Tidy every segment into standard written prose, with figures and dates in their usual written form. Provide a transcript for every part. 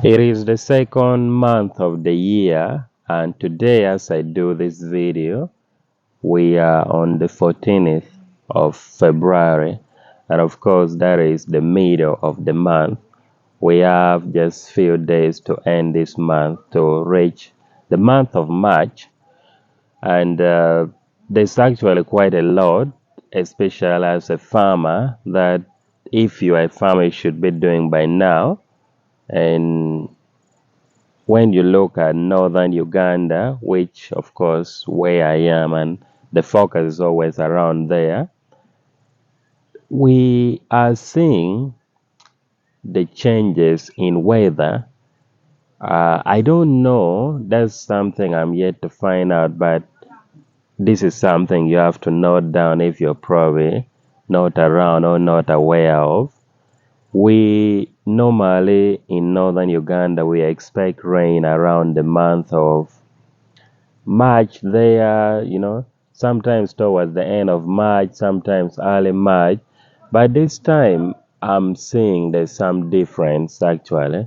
It is the second month of the year, and today, as I do this video, we are on the 14th of February, and of course, that is the middle of the month. We have just few days to end this month to reach the month of March, and there's actually quite a lot, especially as a farmer, that if you are a farmer, you should be doing by now. And when you look at northern Uganda, which of course where I am, and the focus is always around there, we are seeing the changes in weather. I don't know, that's something I'm yet to find out, but this is something you have to note down if you're probably not around or not aware of. We normally in northern Uganda we expect rain around the month of March there, sometimes towards the end of March, sometimes early March. But this time I'm seeing there's some difference actually.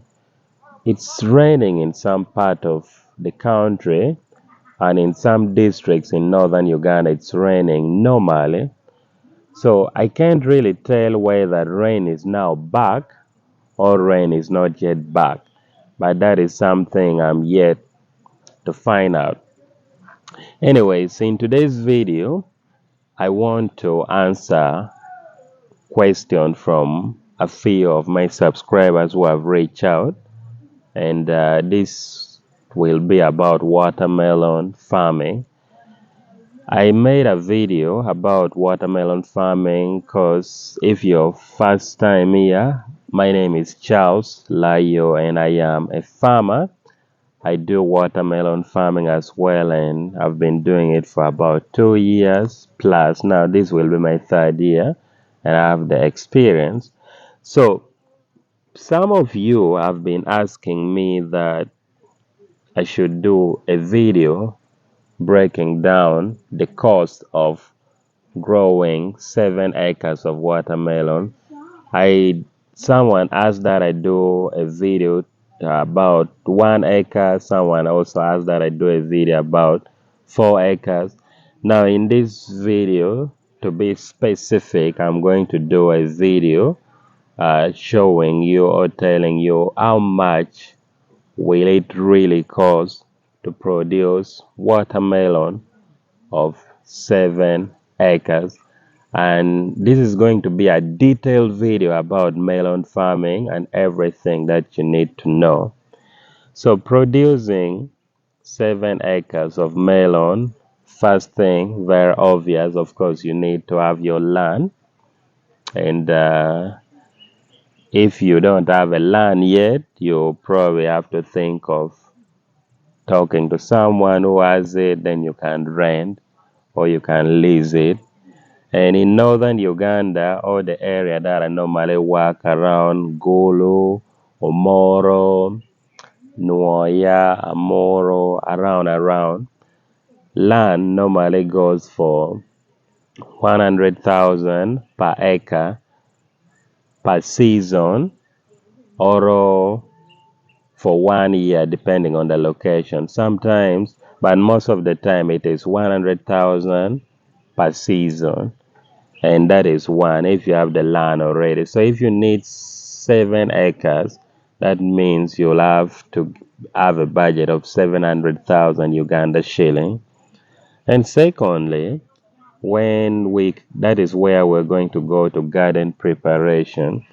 It's raining in some part of the country, and in some districts in northern Uganda it's raining normally. So I can't really tell whether rain is now back or rain is not yet back. But that is something I'm yet to find out. Anyways, in today's video, I want to answer question from a few of my subscribers who have reached out, and this will be about watermelon farming. I made a video about watermelon farming because if you're first time here, my name is Charles Layoo and I am a farmer. I do watermelon farming as well, and I've been doing it for about 2 years plus. Now this will be my third year and I have the experience. So some of you have been asking me that I should do a video breaking down the cost of growing 7 acres of watermelon. Someone asked that I do a video about 1 acre. Someone also asked that I do a video about 4 acres. Now in this video, to be specific, I'm going to do a video showing you or telling you how much will it really cost to produce watermelon of 7 acres. And this is going to be a detailed video about melon farming and everything that you need to know. So producing 7 acres of melon, first thing, very obvious, of course, you need to have your land. And if you don't have a land yet, you probably have to think of talking to someone who has it, then you can rent or you can lease it. And in northern Uganda, or the area that I normally work around, Gulu, Omoro, Nuoya, Amoro, around, land normally goes for 100,000 per acre per season, or for 1 year, depending on the location. Sometimes, but most of the time, it is 100,000 per season. And that is one if you have the land already. So if you need 7 acres, that means you'll have to have a budget of 700,000 Uganda shilling. And secondly, that is where we're going to go to garden preparation.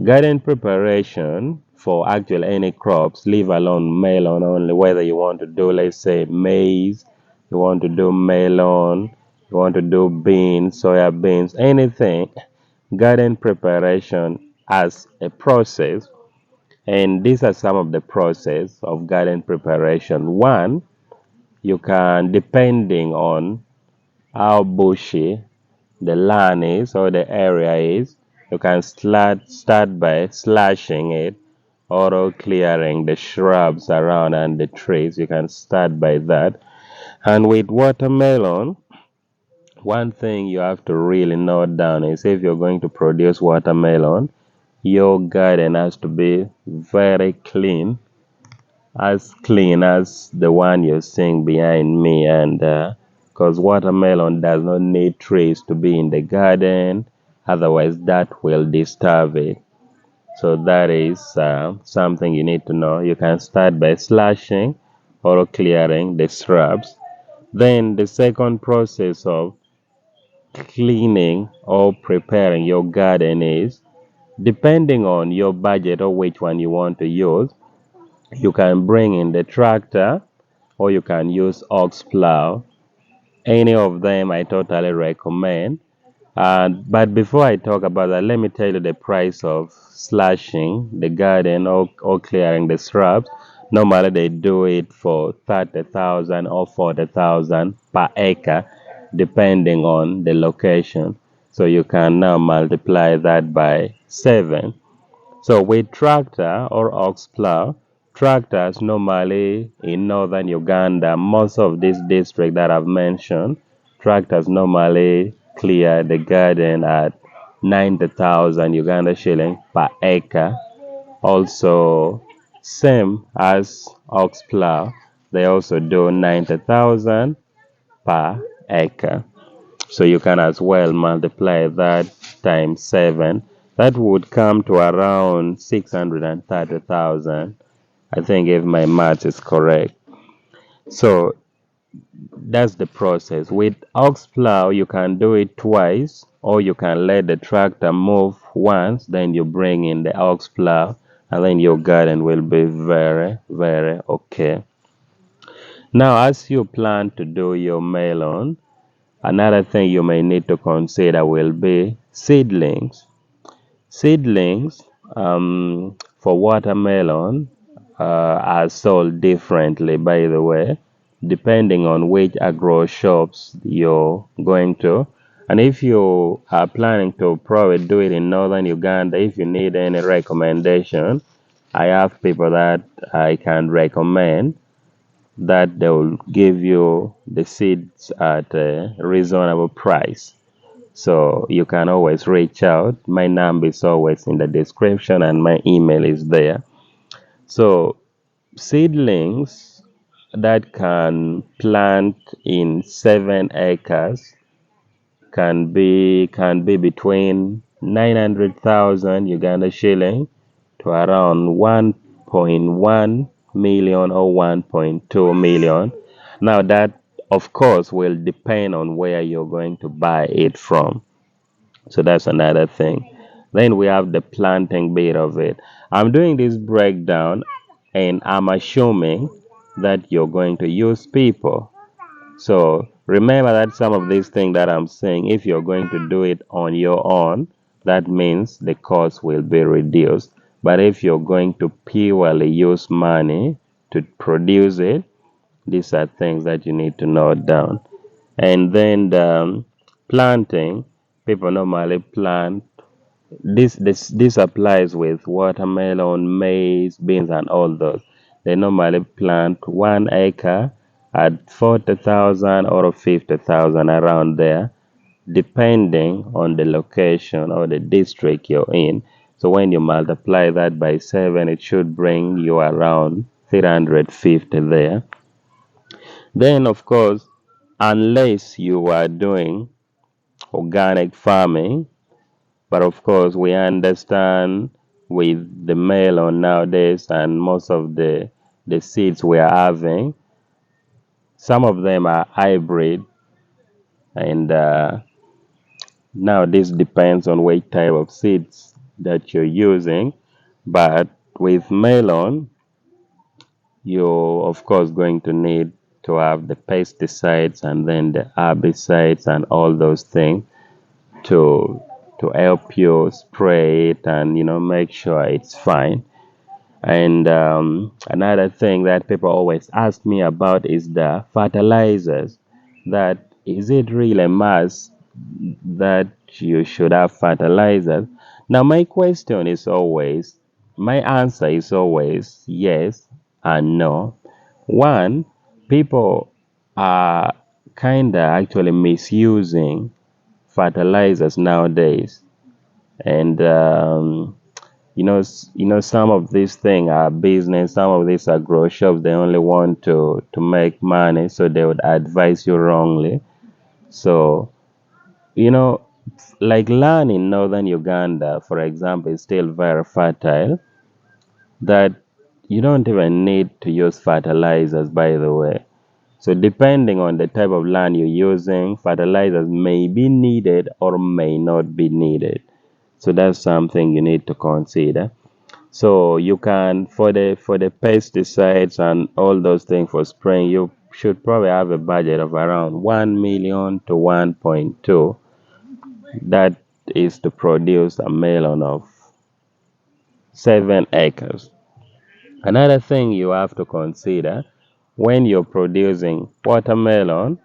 Garden preparation for actually any crops, leave alone melon only, whether you want to do, let's say, maize, you want to do melon, you want to do beans, soya beans, anything, garden preparation as a process. And these are some of the process of garden preparation. One, you can, depending on how bushy the land is or the area is, you can start by slashing it or clearing the shrubs around and the trees. You can start by that. And with watermelon, one thing you have to really note down is if you're going to produce watermelon, your garden has to be very clean, as clean as the one you're seeing behind me. And because watermelon does not need trees to be in the garden, otherwise that will disturb it. So that is something you need to know. You can start by slashing or clearing the shrubs. Then the second process of cleaning or preparing your garden is, depending on your budget or which one you want to use, you can bring in the tractor or you can use ox plow. Any of them I totally recommend. But before I talk about that, let me tell you the price of slashing the garden or clearing the shrubs. Normally they do it for 30,000 or 40,000 per acre, depending on the location. So you can now multiply that by 7. So with tractor or ox plow, tractors normally in northern Uganda, most of these districts that I've mentioned, tractors normally clear the garden at 90,000 Uganda shilling per acre. Also, same as ox plow, they also do 90,000 per acre. So you can as well multiply that times 7. That would come to around 630,000. I think if my math is correct. So that's the process. With ox plow, you can do it twice, or you can let the tractor move once, then you bring in the ox plow, and then your garden will be very, very okay. Now, as you plan to do your melon, another thing you may need to consider will be seedlings. Seedlings for watermelon are sold differently, by the way, depending on which agro shops you're going to. And if you are planning to probably do it in northern Uganda, if you need any recommendation, I have people that I can recommend that they will give you the seeds at a reasonable price. So you can always reach out. My number is always in the description and my email is there. So seedlings that can plant in 7 acres can be between 900,000 Uganda shilling to around 1.1 million or 1.2 million. Now that of course will depend on where you're going to buy it from. So that's another thing. Then we have the planting bit of it. I'm doing this breakdown and I'm assuming that you're going to use people. So remember that some of these things that I'm saying, if you're going to do it on your own, that means the cost will be reduced. But if you're going to purely use money to produce it, these are things that you need to note down. And then the planting, people normally plant. This applies with watermelon, maize, beans, and all those. They normally plant 1 acre at 40,000 or 50,000 around there, depending on the location or the district you're in. So when you multiply that by 7, it should bring you around 350 there. Then, of course, unless you are doing organic farming, but of course, we understand with the melon nowadays and most of the seeds we are having, some of them are hybrid, and now this depends on which type of seeds that you're using. But with melon, you're of course going to need to have the pesticides and then the herbicides and all those things to help you spray it and make sure it's fine. And another thing that people always ask me about is the fertilizers. That is it really a must that you should have fertilizers? Now my answer is always yes and no. One, people are kinda actually misusing fertilizers nowadays, and some of these things are business, some of these are grow shops. They only want to make money, so they would advise you wrongly. So, you know, like land in northern Uganda, for example, is still very fertile, that you don't even need to use fertilizers, by the way. So depending on the type of land you're using, fertilizers may be needed or may not be needed. So that's something you need to consider. So you can, for the pesticides and all those things for spraying, you should probably have a budget of around 1 million to 1.2. That is to produce a melon of 7 acres. Another thing you have to consider when you're producing watermelon,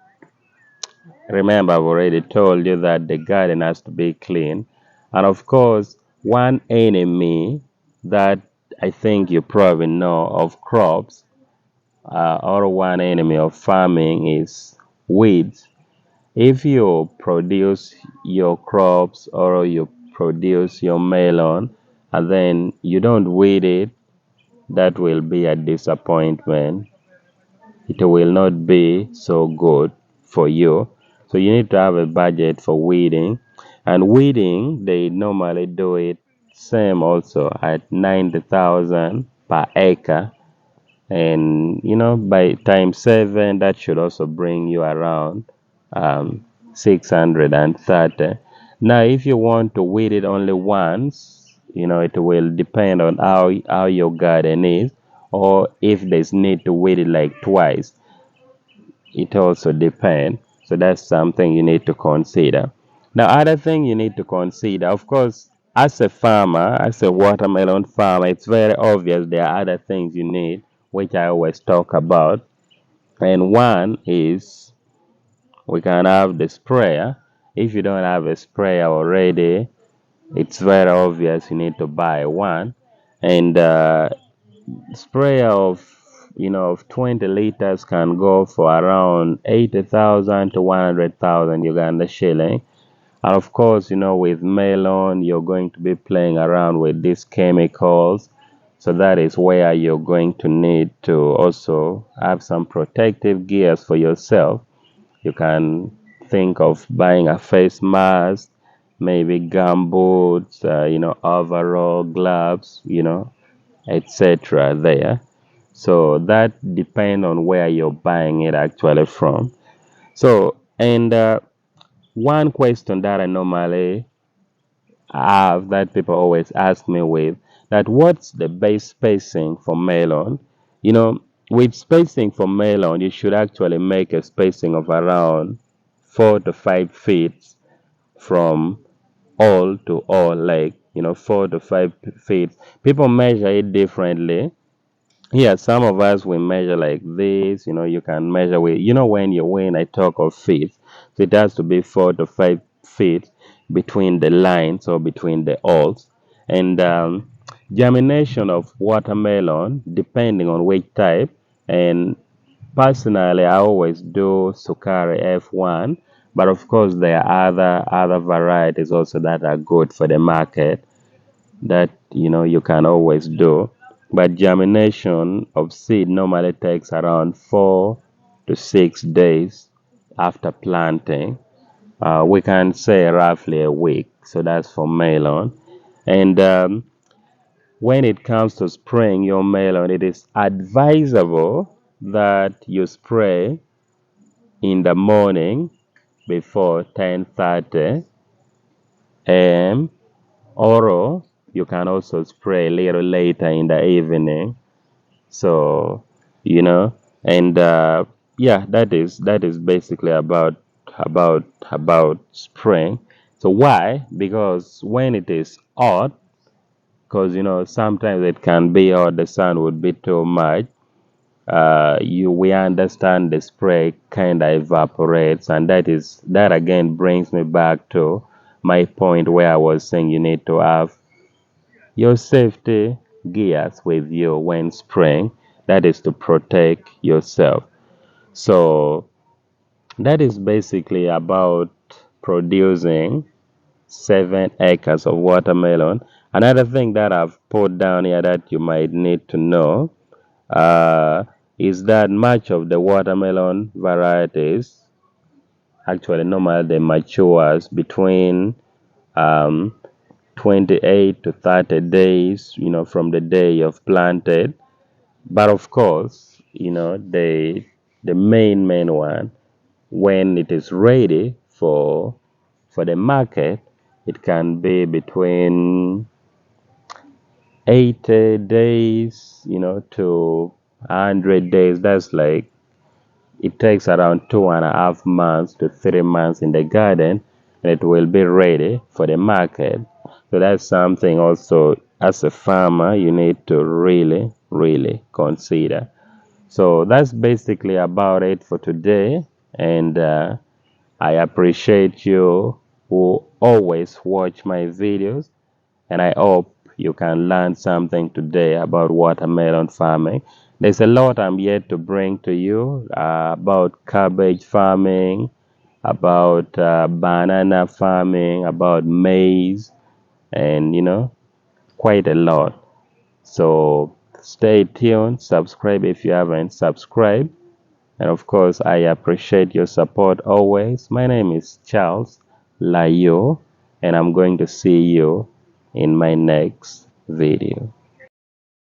remember I've already told you that the garden has to be clean. And of course, one enemy that I think you probably know of crops, or one enemy of farming, is weeds. If you produce your crops or you produce your melon and then you don't weed it, that will be a disappointment. It will not be so good for you. So you need to have a budget for weeding. And weeding, they normally do it same also at 90,000 per acre. And by times 7, that should also bring you around 630. Now if you want to weed it only once, it will depend on how your garden is, or if there's need to weed it like twice, it also depends. So that's something you need to consider. Now, other thing you need to consider, of course, as a farmer, as a watermelon farmer, it's very obvious there are other things you need, which I always talk about. And one is we can have the sprayer. If you don't have a sprayer already, it's very obvious you need to buy one. And sprayer of 20 liters can go for around 80,000 to 100,000 Uganda shilling. And of course, with melon, you're going to be playing around with these chemicals. So that is where you're going to need to also have some protective gears for yourself. You can think of buying a face mask, maybe gum boots, overall gloves, etc. there. So that depends on where you're buying it actually from. So, and one question that I normally have, that people always ask me with, that what's the base spacing for melon? With spacing for melon, you should actually make a spacing of around 4 to 5 feet from all to all, like 4 to 5 feet. People measure it differently. Yeah, some of us we measure like this. You can measure with, when I talk of feet, so it has to be 4 to 5 feet between the lines or between the alls. And germination of watermelon, depending on which type. And personally, I always do Sukari F1, but of course there are other varieties also that are good for the market that you can always do. But germination of seed normally takes around 4 to 6 days after planting. We can say roughly a week. So that's for melon. And when it comes to spraying your melon, it is advisable that you spray in the morning before 10:30 a.m. or you can also spray a little later in the evening. So, and yeah, that is basically about spraying. So why? Because when it is hot, because sometimes it can be hot, the sun would be too much. We understand the spray kind of evaporates, and that again brings me back to my point where I was saying you need to have your safety gears with you when spraying. That is to protect yourself. So that is basically about producing 7 acres of watermelon. Another thing that I've put down here that you might need to know is that much of the watermelon varieties actually normally they matures between um, 28 to 30 days, from the day you've planted. But of course, the main one, when it is ready for the market, it can be between 80 days, to 100 days. That's like it takes around 2.5 months to 3 months in the garden, and it will be ready for the market. So that's something also as a farmer you need to really consider. So that's basically about it for today, and I appreciate you who always watch my videos, and I hope you can learn something today about watermelon farming. There's a lot I'm yet to bring to you about cabbage farming, about banana farming, about maize, and quite a lot. So stay tuned, subscribe if you haven't subscribed, and of course, I appreciate your support always. My name is Charles Layoo, and I'm going to see you in my next video.